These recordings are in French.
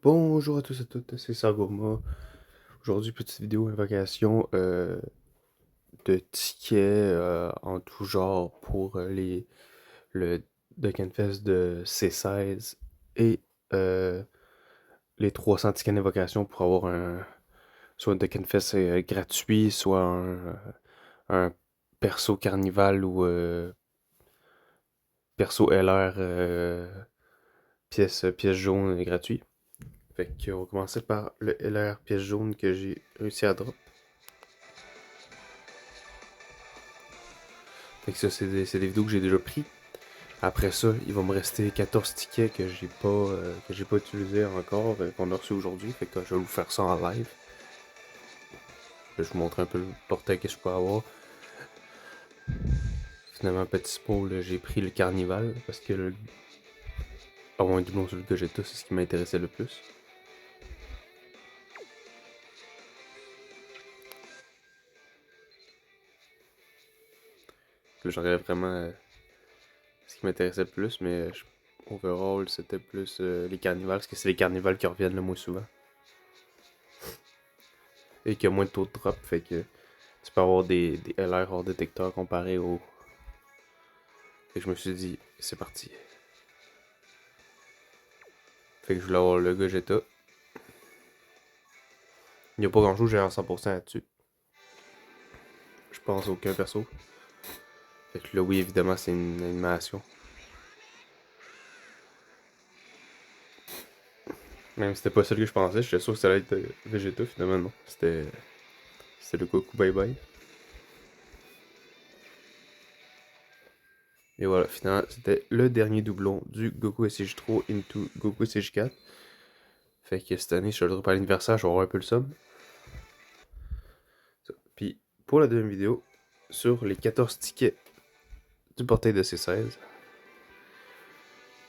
Bonjour à tous et à toutes, c'est Sagoma. Aujourd'hui, petite vidéo invocation de tickets en tout genre pour le Dokkenfest de C16 et euh, les 300 tickets d'invocation pour avoir soit un Dokkenfest gratuit, soit un perso carnival ou perso LR pièce jaune gratuit. Fait qu'on va commencer par le LR pièce jaune que j'ai réussi à drop. Fait que ça, c'est des vidéos que j'ai déjà pris. Après ça, il va me rester 14 tickets que j'ai pas utilisés encore, qu'on a reçu aujourd'hui. Fait que je vais vous faire ça en live. Je vais vous montrer un peu le portail que je peux avoir. Finalement, petit spoil, j'ai pris le carnival parce que avoir un doublon sur le Gogeta, c'est ce qui m'intéressait le plus. Là, j'aurais vraiment ce qui m'intéressait le plus, mais overall, c'était plus les carnivals, parce que c'est les carnivals qui reviennent le moins souvent. Et qu'il y a moins de taux de drop, fait que tu peux avoir des LR hors détecteur comparé au. Fait que je me suis dit, c'est parti. Fait que je voulais avoir le Gogeta. Il n'y a pas grand chose, j'ai un 100% là-dessus. Je pense aucun perso. Fait que là, oui, évidemment, c'est une animation. Même si c'était pas celle que je pensais, j'étais sûr que ça allait être Vegeta, finalement, non. C'était le Goku Bye Bye. Et voilà, finalement, c'était le dernier doublon du Goku SCJ3 into Goku SCJ4. Fait que cette année, je le drop à l'anniversaire, je vais avoir un peu le somme. Puis, pour la deuxième vidéo, sur les 14 tickets du portail de C16.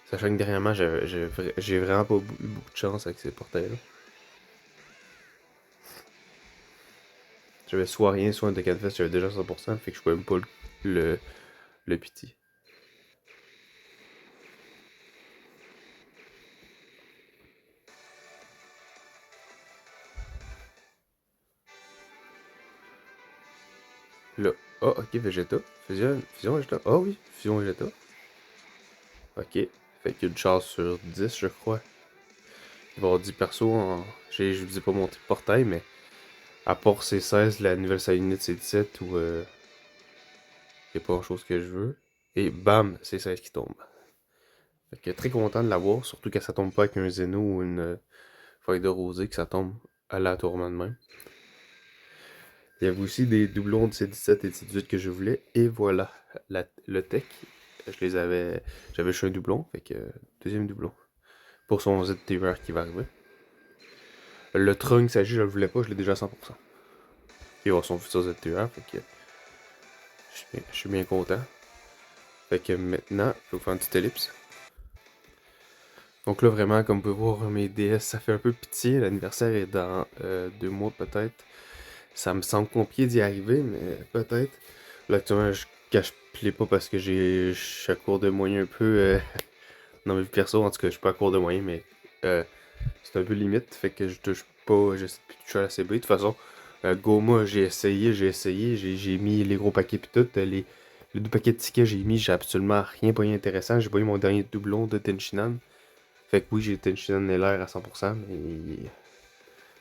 Sachant que dernièrement, j'ai vraiment pas eu beaucoup de chance avec ces portails-là. J'avais soit rien, soit un Dokkenfest, j'avais déjà 100%, fait que je pouvais même pas le, le pity. Là, ah, ok, Vegeta. Fusion Vegeta. Ah oui, Fusion Vegeta. Ok, fait qu'une chance sur 10, je crois. Il va y avoir 10 persos en. Je vous ai pas montré le portail, mais à part C16, la nouvelle side unit c'est 17 où y a pas grand chose que je veux. Et bam, c'est 16 qui tombe. Fait que très content de l'avoir, surtout que ça tombe pas avec un Zeno ou une feuille de rosée, que ça tombe aléatoirement de même. Il y avait aussi des doublons de C17 et de C18 que je voulais. Et voilà, le tech. Je les avais. J'avais chez un doublon, fait que deuxième doublon. Pour son ZTR qui va arriver. Le Trunk s'agit, je le voulais pas, je l'ai déjà à 100%. Il va avoir son futur ZTR, fait que je suis bien content. Fait que maintenant, je vais vous faire une petite ellipse. Donc là, vraiment, comme vous pouvez voir, mes DS, ça fait un peu pitié. L'anniversaire est dans 2 mois peut-être. Ça me semble compliqué d'y arriver, mais peut-être. Là, actuellement, je cache play pas parce que je suis à court de moyens un peu. Dans ma vie perso, en tout cas, je suis pas à court de moyens, mais c'est un peu limite. Fait que je touche pas, j'essaie de toucher à la CB. De toute façon, Goma, j'ai mis les gros paquets pis tout. Les 2 paquets de tickets, j'ai mis, j'ai absolument rien pas intéressant. J'ai pas eu mon dernier doublon de Tenshinhan. Fait que oui, j'ai Tenshinhan LR à 100%, mais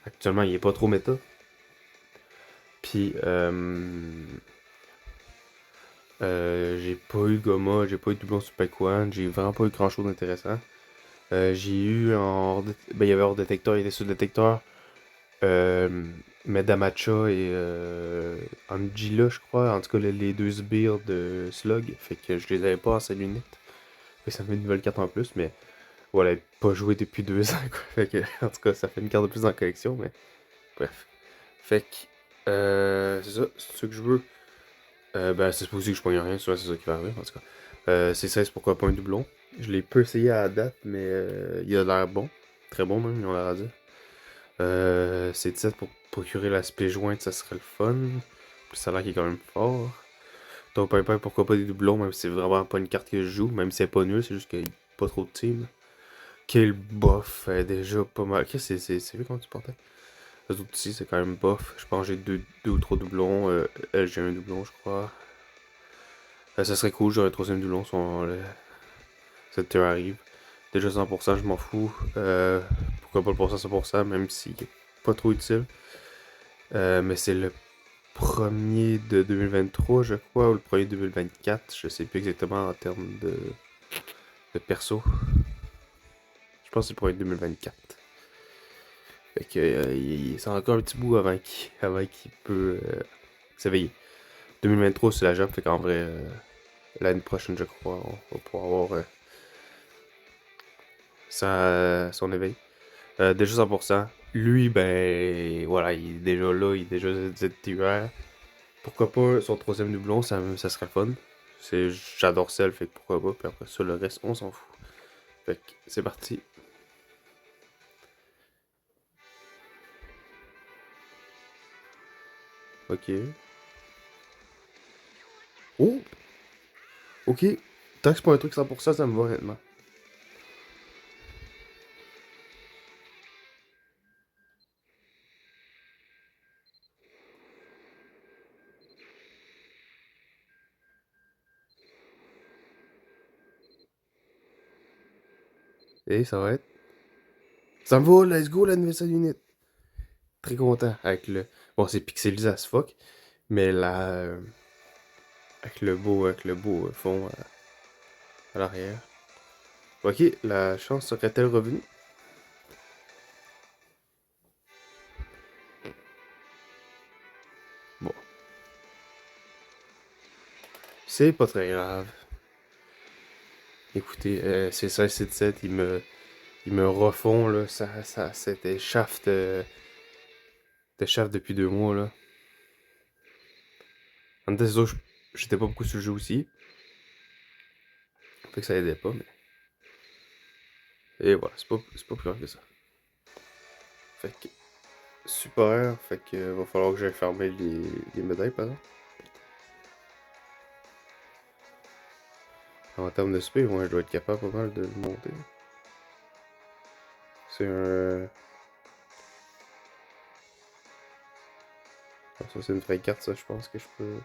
actuellement, il est pas trop méta. Puis, j'ai pas eu Goma, j'ai pas eu doublon sur Pekwan, j'ai vraiment pas eu grand chose d'intéressant. J'ai eu ben, il y avait hors détecteur, il était sur détecteur. Euh, Medamacha et Angela, je crois. En tout cas, les 2 sbires de Slug. Fait que je les avais pas en seule unité. Fait que ça me fait une nouvelle carte en plus, mais voilà, pas joué depuis 2 ans, quoi. Fait que, en tout cas, ça fait une carte de plus dans la collection, mais bref. Fait que, c'est ça, c'est ce que je veux. Ben, c'est supposé que je pogne rien, soit c'est ça qui va arriver, en tout cas. C'est 16, pourquoi pas un doublon. Je l'ai peu essayé à la date, mais il a l'air bon. Très bon, même, ils ont l'air à dire. C'est 17 pour procurer l'aspect jointe, ça serait le fun. Puis ça a l'air qu'il est quand même fort. Donc, Piper, pourquoi pas des doublons, même si c'est vraiment pas une carte que je joue, même si c'est pas nul, c'est juste qu'il n'y a pas trop de team. Quel bof, déjà pas mal. Qu'est-ce que c'est lui comment tu portais? Les autres ici, c'est quand même bof. Je pense que j'ai deux ou trois doublons. Elle, j'ai un doublon, je crois. Ça serait cool, j'aurais un troisième doublon si cette tier arrive. Déjà 100%, je m'en fous. Pourquoi pas le passer à 100%, même si pas trop utile. Mais c'est le premier de 2023, je crois, ou le premier de 2024. Je sais plus exactement en termes de perso. Je pense que c'est le premier de 2024. Fait que c'est encore un petit bout avant qu'il peut s'éveiller. 2023, c'est la job, fait qu'en vrai, l'année prochaine, je crois, on va pouvoir avoir son éveil. Déjà 100%. Lui, ben, voilà, il est déjà là, il est déjà ZTUR. Pourquoi pas son troisième doublon, ça serait le fun. J'adore Cell, fait que pourquoi pas. Puis après ça, le reste, on s'en fout. Fait que c'est parti. Ok. Oh! Ok. Tant que c'est pas un truc 100%, ça me va honnêtement. Et ça va être. Ça me va, let's go, l'anniversaire unit. Très content avec le. Bon, c'est pixelisé as fuck, mais avec le beau fond à l'arrière. Ok, la chance serait-elle revenue? Bon, c'est pas très grave. Écoutez, c'est 16-7, ils me refont, là, c'était shaft depuis 2 mois, là. En même temps, c'est sûr, j'étais pas beaucoup sur le jeu aussi, fait que ça aidait pas, mais... Et voilà, c'est pas plus grave que ça. Fait que, super, fait que va falloir que j'aille fermer les médailles, par exemple. En termes de speed, moi, je dois être capable pas mal de le monter. C'est un... Ah, ça, c'est une vraie carte, ça, je pense que je peux...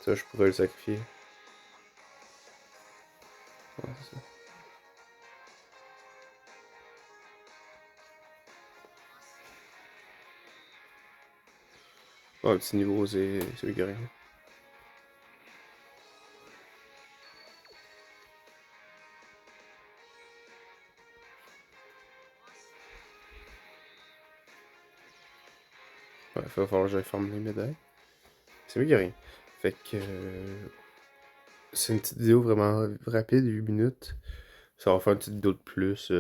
Ça, je pourrais le sacrifier. Ouais, c'est ça. Ouais, un petit niveau, c'est mieux que rien. Ouais, il va falloir que j'aille fermer les médailles. C'est mieux que rien. Fait que... c'est une petite vidéo vraiment rapide, 8 minutes. Ça va faire une petite vidéo de plus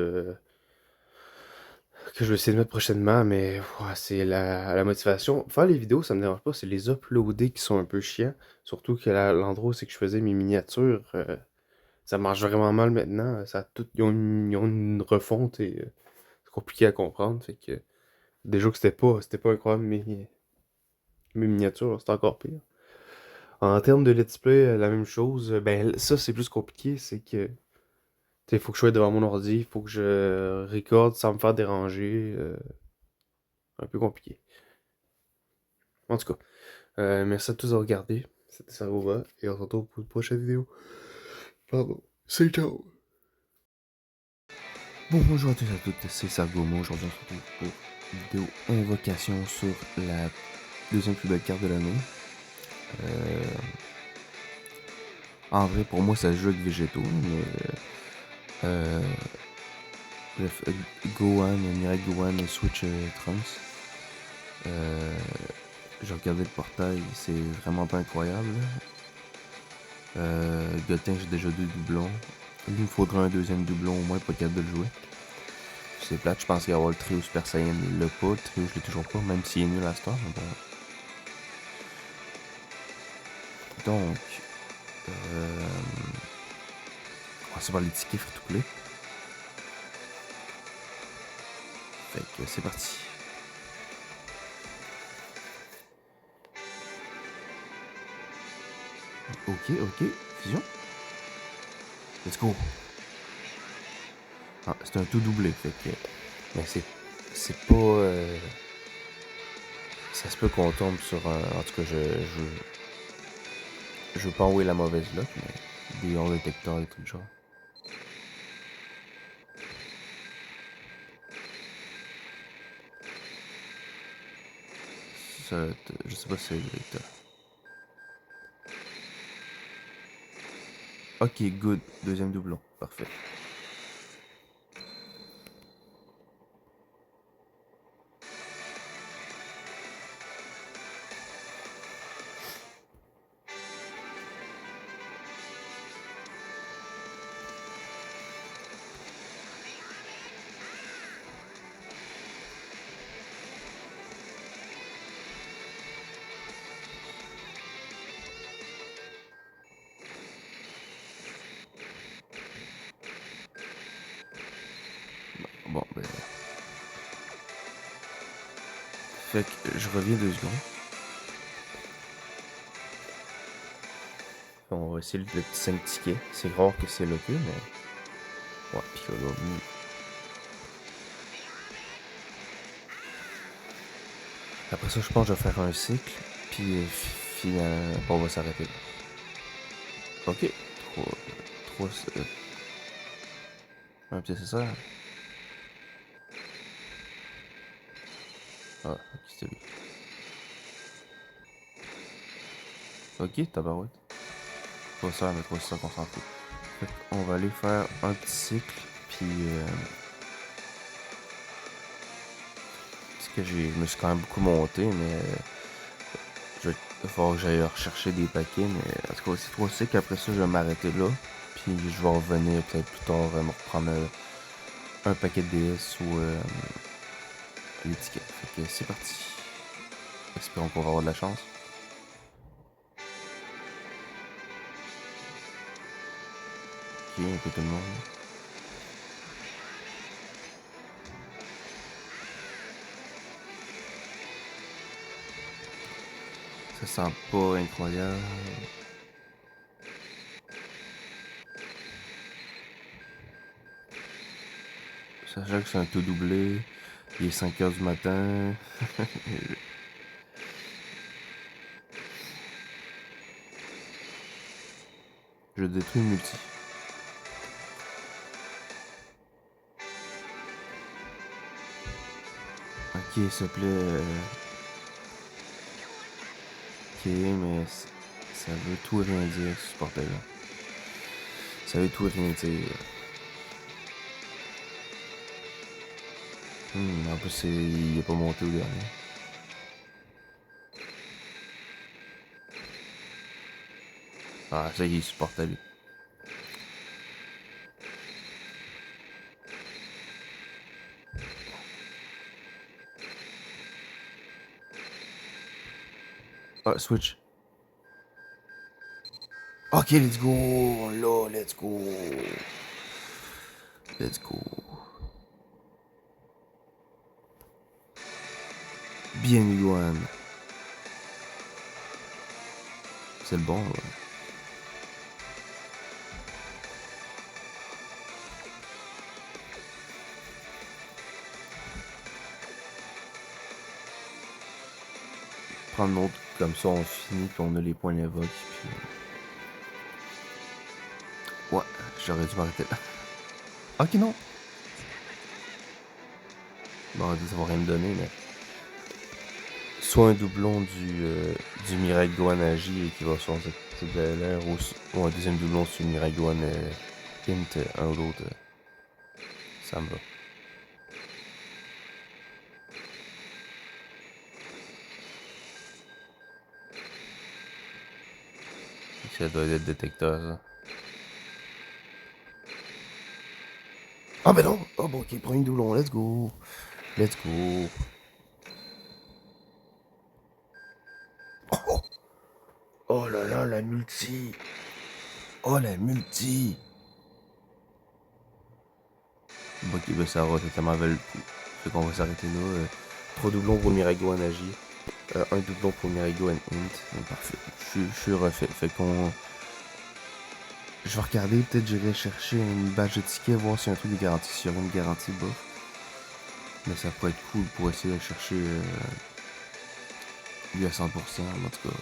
que je vais essayer de mettre prochainement, mais ouais, c'est la motivation. Faire les vidéos, ça me dérange pas, c'est les uploader qui sont un peu chiants. Surtout que l'endroit où c'est que je faisais mes miniatures, ça marche vraiment mal maintenant. Ils ont une refonte et c'est compliqué à comprendre. Fait que déjà que c'était pas incroyable mes miniatures, c'est encore pire. En termes de let's play, la même chose. Ben ça c'est plus compliqué, c'est que il faut que je sois devant mon ordi, il faut que je recorde sans me faire déranger. Un peu compliqué. En tout cas, merci à tous de regarder. C'était Sarova et on se retrouve pour une prochaine vidéo. Pardon. C'est ciao. Bon, bonjour à tous et à toutes, c'est Sargoma. Aujourd'hui, on se retrouve pour une vidéo invocation sur la deuxième plus belle carte de l'année. En vrai, pour moi, ça se joue avec végétaux, mais bref, Gohan, Mirai Gohan, Switch Trunks. J'ai regardé le portail, c'est vraiment pas incroyable. Goten, j'ai déjà 2 doublons. Il me faudra un deuxième doublon au moins pour être capable de le jouer. C'est plate, je pense qu'il va y avoir le trio Super Saiyan, il l'a pas. Le trio, je l'ai toujours pas, même s'il est nul à ce temps. Bon. Donc, on va se voir les tickets free to play. Fait que c'est parti. Ok. Fusion. Let's go. Ah, c'est un tout doublé, fait que... Mais c'est pas... Ça se peut qu'on tombe sur un... En tout cas, je veux pas envoyer la mauvaise luck, mais... Des hors détecteurs et tout le genre. Ça, je sais pas si c'est le détecteur. Ok, good. Deuxième doublon. Parfait. Bon, ben... Fait que je reviens 2 secondes. On va essayer le petit 5 tickets. C'est rare que c'est le cas, mais... Ouais, Piccolo. Après ça, je pense que je vais faire un cycle. Puis finalement, on va s'arrêter là. Ok. 3... Un petit c'est ça. Ah, ok, c'est lui. Ok, tabarouette. 3 ça, mais 3 ça qu'on s'en fout. Fait qu'on va aller faire un petit cycle. Puis... parce que je me suis quand même beaucoup monté, mais... il va falloir que j'aille rechercher des paquets, mais en tout cas, c'est 3 cycles. Après ça, je vais m'arrêter là. Puis je vais revenir peut-être plus tard, me reprendre un paquet de DS ou l'étiquette. Fait que c'est parti. Espérons qu'on va avoir de la chance. Ok, un peu tout le monde. Ça sent pas incroyable. Sachant que c'est un tout doublé. Il est 5h du matin. Je détruis le multi. Ok, s'il te plaît. Ok, mais ça veut tout et rien dire, ce bordel-là. Ça veut tout et rien dire. En plus, il est pas monté au dernier. Ah, ça y est, il supporte à lui. Ah, switch. Ok, let's go. Là, let's go. Let's go. Bien, Iguane. C'est le bon, ouais. Prendre l'autre, comme ça on finit, puis on a les points d'invoque, puis... Ouais, j'aurais dû m'arrêter là. Ok, non. Bon, ça va rien me donner, mais... Soit un doublon du Mirai Gohan Agi qui va sur cette l'air, ou un deuxième doublon sur Mirai Gohan Hint, un ou l'autre. Ça me va. Ça doit être détecteur, ça. Ah ben non! Oh bon, ok, premier doublon, let's go! Let's go! Oh, oh là là, la multi! Oh la multi! Bon, ok, ben ça va totalement valer le coup. Fait qu'on va s'arrêter là. 3 doublons pour Mirai Gohan Agi. Un doublon pour Mirago and Int. Parfait. Je suis refait. Fait qu'on. Je vais regarder, peut-être j'irai chercher une badge de ticket, voir s'il y a un truc de garantie, s'il y aurait une garantie bas. Mais ça pourrait être cool pour essayer de chercher lui à 100%, en tout cas.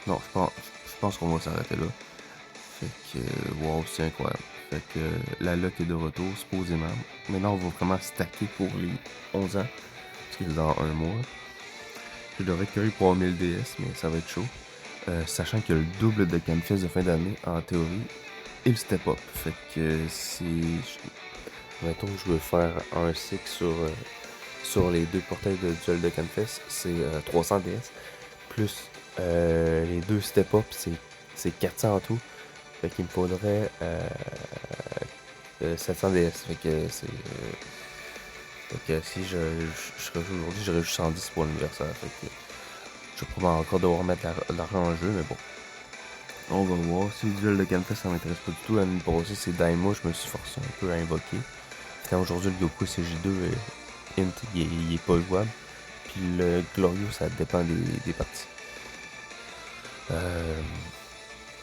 Non, je pense qu'on va s'arrêter là. Fait que, wow, c'est incroyable. Fait que la luck est de retour, supposément. Maintenant, on va vraiment stacker pour les 11 ans. Parce que c'est dans un mois. Je devrais cueillir pour avoir 1000 DS, mais ça va être chaud. Sachant qu'il y a le double de Canfest de fin d'année, en théorie, et le step-up. Fait que c'est. Mettons que je veux faire un cycle sur les deux portails de duel de Canfest, c'est 300 DS. Plus les deux step-up, c'est 400 en tout. Fait qu'il me faudrait 700 DS. Fait que c'est. Fait que si je rejoue aujourd'hui, j'aurais juste 110 pour l'anniversaire. Fait que je vais probablement encore devoir mettre l'argent en jeu, mais bon. On va voir. Si le duel de Canfest, ça m'intéresse pas du tout. L'année passée, c'est Daima, je me suis forcé un peu à invoquer. Quand aujourd'hui, le Goku CG2, Int, il est pas jouable. Puis le Glorio, ça dépend des parties.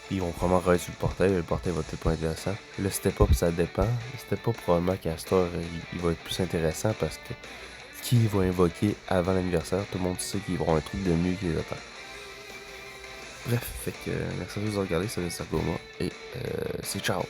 Ils vont probablement rester sur le portail. Le portail va être pas intéressant. Le step-up, ça dépend. Le step-up, probablement qu'à Star, il va être plus intéressant parce que qui va invoquer avant l'anniversaire, tout le monde sait qu'ils vont avoir un truc de mieux qui les attend. Bref, fait que merci de vous regarder, ça va être Sargoma et c'est ciao!